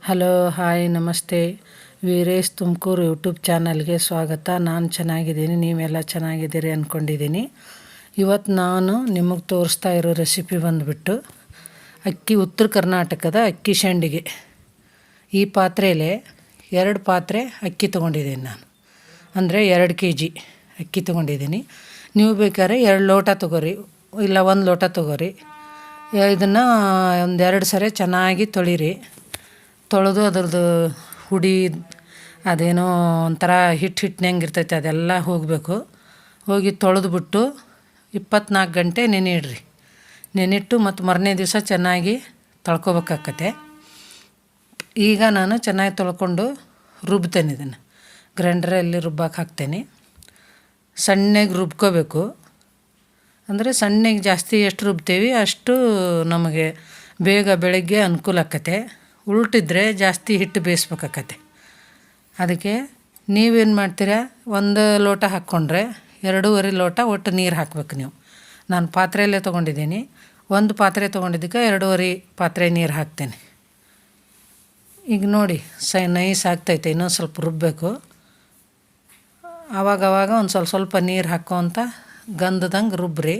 Hello hi ನಮಸ್ತೆ. Veeresh Tumakuru YouTube ಚಾನಲ್ಗೆ ಸ್ವಾಗತ. ನಾನು ಚೆನ್ನಾಗಿದ್ದೀನಿ, ನೀವೆಲ್ಲ ಚೆನ್ನಾಗಿದ್ದೀರಿ ಅಂದ್ಕೊಂಡಿದ್ದೀನಿ. ಇವತ್ತು ನಾನು ನಿಮಗೆ ತೋರಿಸ್ತಾ ಇರೋ ರೆಸಿಪಿ ಬಂದುಬಿಟ್ಟು ಉತ್ತರ ಕರ್ನಾಟಕದ ಅಕ್ಕಿ ಸಂಡಿಗೆ. ಈ ಪಾತ್ರೆಯಲ್ಲಿ 2 ಪಾತ್ರೆ ಅಕ್ಕಿ ತೊಗೊಂಡಿದ್ದೀನಿ ನಾನು, ಅಂದರೆ 2 kg ಅಕ್ಕಿ ತೊಗೊಂಡಿದ್ದೀನಿ. ನೀವು ಬೇಕಾದ್ರೆ 2 ಲೋಟ ತೊಗೋರಿ, ಇಲ್ಲ 1 ಲೋಟ ತೊಗೋರಿ. ಇದನ್ನು ಒಂದು 2 ಸರಿ ಚೆನ್ನಾಗಿ ತೊಳಿರಿ. ತೊಳೆದು ಅದ್ರದ್ದು ಹುಡಿ ಅದೇನೋ ಒಂಥರ ಹಿಟ್ಟಿನಂಗೆ ಇರ್ತೈತೆ, ಅದೆಲ್ಲ ಹೋಗಬೇಕು. ಹೋಗಿ ತೊಳೆದ್ಬಿಟ್ಟು 24 ಗಂಟೆ ನೆನೆಯಿಡ್ರಿ. ನೆನಿಟ್ಟು ಮತ್ತು ಮರನೇ ದಿವಸ ಚೆನ್ನಾಗಿ ತೊಳ್ಕೊಬೇಕಾಗತ್ತೆ. ಈಗ ನಾನು ಚೆನ್ನಾಗಿ ತೊಳ್ಕೊಂಡು ರುಬ್ತೇನೆ. ಇದನ್ನು ಗ್ರೈಂಡ್ರಲ್ಲಿ ರುಬ್ಬಕ್ಕೆ ಹಾಕ್ತೇನೆ. ಸಣ್ಣಗೆ ರುಬ್ಕೋಬೇಕು. ಅಂದರೆ ಸಣ್ಣಗೆ ಜಾಸ್ತಿ ಎಷ್ಟು ರುಬ್ತೇವೆ ಅಷ್ಟು ನಮಗೆ ಬೇಗ ಬೆಳಗ್ಗೆ ಅನುಕೂಲ ಆಕತ್ತೆ. ಉಲ್ಟಿದ್ರೆ ಜಾಸ್ತಿ ಹಿಟ್ಟು ಬೇಯಿಸ್ಬೇಕಾಕತ್ತೆ. ಅದಕ್ಕೆ ನೀವೇನು ಮಾಡ್ತೀರಾ, 1 ಲೋಟ ಹಾಕ್ಕೊಂಡ್ರೆ 2.5 ಲೋಟ ಒಟ್ಟು ನೀರು ಹಾಕಬೇಕು ನೀವು. ನಾನು ಪಾತ್ರೆಯಲ್ಲೇ ತೊಗೊಂಡಿದ್ದೀನಿ. 1 ಪಾತ್ರೆ ತೊಗೊಂಡಿದ್ದಕ್ಕೆ 2.5 ಪಾತ್ರೆ ನೀರು ಹಾಕ್ತೇನೆ. ಈಗ ನೋಡಿ ನೈಸ್ ಆಗ್ತೈತೆ. ಇನ್ನೊಂದು ಸ್ವಲ್ಪ ರುಬ್ಬಬೇಕು. ಆವಾಗವಾಗ ಒಂದು ಸ್ವಲ್ಪ ನೀರು ಹಾಕ್ಕೊಂತ ಗಂಧದಂಗೆ ರುಬ್ಬ್ರಿ.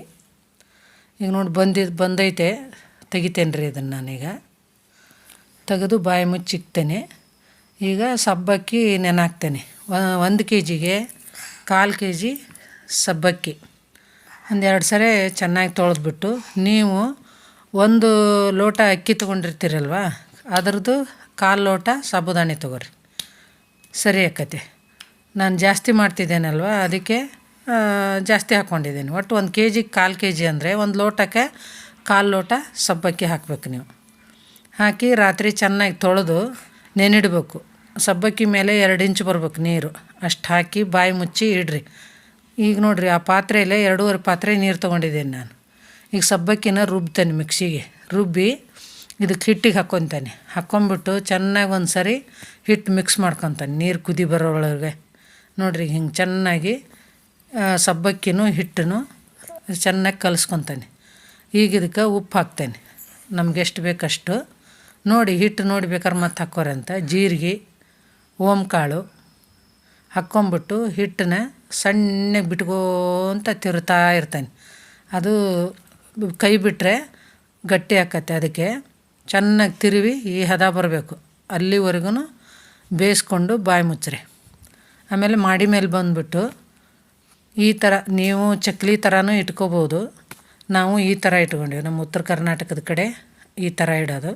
ಈಗ ನೋಡಿ ಬಂದೈತೆ. ತೆಗಿತೇನೆ ರೀ ಇದನ್ನು ನಾನೀಗ. ತೆಗೆದು ಬಾಯಿ ಮುಚ್ಚಿಕ್ತೇನೆ. ಈಗ ಸಬ್ಬಕ್ಕಿ ನೆನಾಕ್ತೇನೆ. 1 kgಗೆ 1/4 kg ಸಬ್ಬಕ್ಕಿ ಒಂದು 2 ಸರಿ ಚೆನ್ನಾಗಿ ತೊಳೆದ್ಬಿಟ್ಟು, ನೀವು 1 ಲೋಟ ಅಕ್ಕಿ ತೊಗೊಂಡಿರ್ತೀರಲ್ವ, ಅದ್ರದ್ದು 1/4 ಲೋಟ ಸಾಬುದಾಣಿ ತೊಗೊರಿ, ಸರಿ ಆಕತೆ. ನಾನು ಜಾಸ್ತಿ ಮಾಡ್ತಿದ್ದೇನಲ್ವ, ಅದಕ್ಕೆ ಜಾಸ್ತಿ ಹಾಕ್ಕೊಂಡಿದ್ದೀನಿ. ಒಟ್ಟು 1 kgಗೆ 1/4 kg ಅಂದರೆ 1 ಲೋಟಕ್ಕೆ 1/4 ಲೋಟ ಸಬ್ಬಕ್ಕಿ ಹಾಕಬೇಕು ನೀವು. ಹಾಕಿ ರಾತ್ರಿ ಚೆನ್ನಾಗಿ ತೊಳೆದು ನೆನಿಡಬೇಕು. ಸಬ್ಬಕ್ಕಿ ಮೇಲೆ 2 ಇಂಚು ಬರ್ಬೇಕು ನೀರು, ಅಷ್ಟು ಹಾಕಿ ಬಾಯಿ ಮುಚ್ಚಿ ಇಡ್ರಿ. ಈಗ ನೋಡಿರಿ, ಆ ಪಾತ್ರೆಯಲ್ಲೇ 2.5 ಪಾತ್ರೆ ನೀರು ತೊಗೊಂಡಿದ್ದೀನಿ ನಾನು. ಈಗ ಸಬ್ಬಕ್ಕಿನ ರುಬ್ತೇನೆ ಮಿಕ್ಸಿಗೆ. ರುಬ್ಬಿ ಇದಕ್ಕೆ ಹಿಟ್ಟಿಗೆ ಹಾಕ್ಕೊಂಬಿಟ್ಟು ಚೆನ್ನಾಗಿ ಒಂದು ಸರಿ ಹಿಟ್ಟು ಮಿಕ್ಸ್ ಮಾಡ್ಕೊತಾನೆ. ನೀರು ಕುದಿ ಬರೋಳಗೆ ನೋಡಿರಿ, ಹಿಂಗೆ ಚೆನ್ನಾಗಿ ಸಬ್ಬಕ್ಕಿನೂ ಹಿಟ್ಟನ್ನು ಚೆನ್ನಾಗಿ ಕಲಿಸ್ಕೊತಾನೆ. ಈಗ ಇದಕ್ಕೆ ಉಪ್ಪು ಹಾಕ್ತೇನೆ, ನಮ್ಗೆ ಎಷ್ಟು ಬೇಕಷ್ಟು ನೋಡಿ. ಹಿಟ್ಟು ನೋಡಿ ಬೇಕಾದ್ರೆ ಮತ್ತೆ ಹಾಕೋರೆ ಅಂತ. ಜೀರಿಗೆ, ಓಂಕಾಳು ಹಾಕ್ಕೊಂಬಿಟ್ಟು ಹಿಟ್ಟನ್ನ ಸಣ್ಣಗೆ ಬಿಟ್ಕೋಂತ ತಿರುತ್ತಾ ಇರ್ತಾನೆ. ಅದು ಕೈ ಬಿಟ್ಟರೆ ಗಟ್ಟಿ ಆಕತ್ತೆ. ಅದಕ್ಕೆ ಚೆನ್ನಾಗಿ ತಿರುವಿ ಈ ಹದ ಬರಬೇಕು, ಅಲ್ಲಿವರೆಗೂ ಬೇಯಿಸ್ಕೊಂಡು ಬಾಯಿ ಮುಚ್ಚ್ರಿ. ಆಮೇಲೆ ಮಾಡಿ ಮೇಲೆ ಬಂದುಬಿಟ್ಟು ಈ ಥರ ನೀವು ಚಕ್ಲಿ ಥರನೂ ಇಟ್ಕೋಬೋದು. ನಾವು ಈ ಥರ ಇಟ್ಕೊಂಡೀವಿ. ನಮ್ಮ ಉತ್ತರ ಕರ್ನಾಟಕದ ಕಡೆ ಈ ಥರ ಇಡೋದು.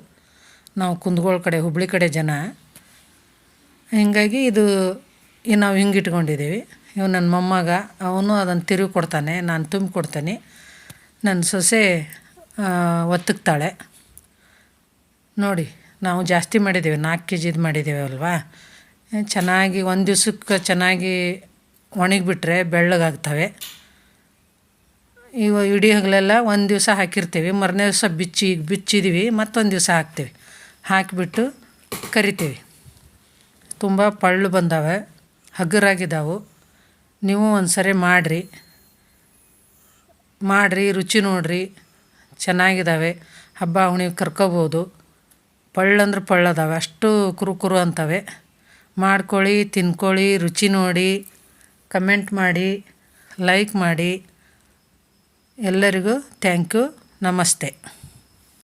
ನಾವು ಕುಂದಗೋಳ ಕಡೆ, ಹುಬ್ಳಿ ಕಡೆ ಜನ. ಹೀಗಾಗಿ ನಾವು ಹಿಂಗೆ ಇಟ್ಕೊಂಡಿದ್ದೀವಿ. ಇವು ನನ್ನ ಮೊಮ್ಮಗ, ಅವನು ಅದನ್ನು ತಿರುವಿ ಕೊಡ್ತಾನೆ, ನಾನು ತುಂಬಿ ಕೊಡ್ತಾನೆ. ನನ್ನ ಸೊಸೆ ಒತ್ತಕ್ತಾಳೆ. ನೋಡಿ, ನಾವು ಜಾಸ್ತಿ ಮಾಡಿದ್ದೀವಿ, 4 kg ಮಾಡಿದ್ದೀವಿ ಅಲ್ವಾ. ಚೆನ್ನಾಗಿ 1 ದಿವ್ಸಕ್ಕೆ ಚೆನ್ನಾಗಿ ಒಣಗಿಬಿಟ್ರೆ ಬೆಳ್ಳಗಾಗ್ತವೆ. ಇವು ಇಡೀ ಹಗಲೆಲ್ಲ 1 ದಿವಸ ಹಾಕಿರ್ತೀವಿ, ಮರನೇ ದಿವಸ ಬಿಚ್ಚಿದ್ದೀವಿ, ಮತ್ತೊಂದು ದಿವಸ ಹಾಕ್ತೀವಿ. ಹಾಕಿಬಿಟ್ಟು ಕರಿತೀವಿ. ತುಂಬ ಪಳ್ಳು ಬಂದಾವೆ, ಹಗುರಾಗಿದ್ದಾವೆ. ನೀವು ಒಂದು ಸರಿ ಮಾಡಿರಿ, ರುಚಿ ನೋಡಿರಿ, ಚೆನ್ನಾಗಿದ್ದಾವೆ. ಹಬ್ಬ ಹುಣ್ಣಿಗೆ ಕರ್ಕೋಬೋದು. ಪಳ್ಳಂದ್ರೆ ಪಳ್ಳದಾವೆ, ಅಷ್ಟು ಕುರು ಅಂತವೆ. ಮಾಡ್ಕೊಳ್ಳಿ, ತಿನ್ಕೊಳ್ಳಿ, ರುಚಿ ನೋಡಿ, ಕಮೆಂಟ್ ಮಾಡಿ, ಲೈಕ್ ಮಾಡಿ. ಎಲ್ಲರಿಗೂ ಥ್ಯಾಂಕ್ ಯು, ನಮಸ್ತೆ.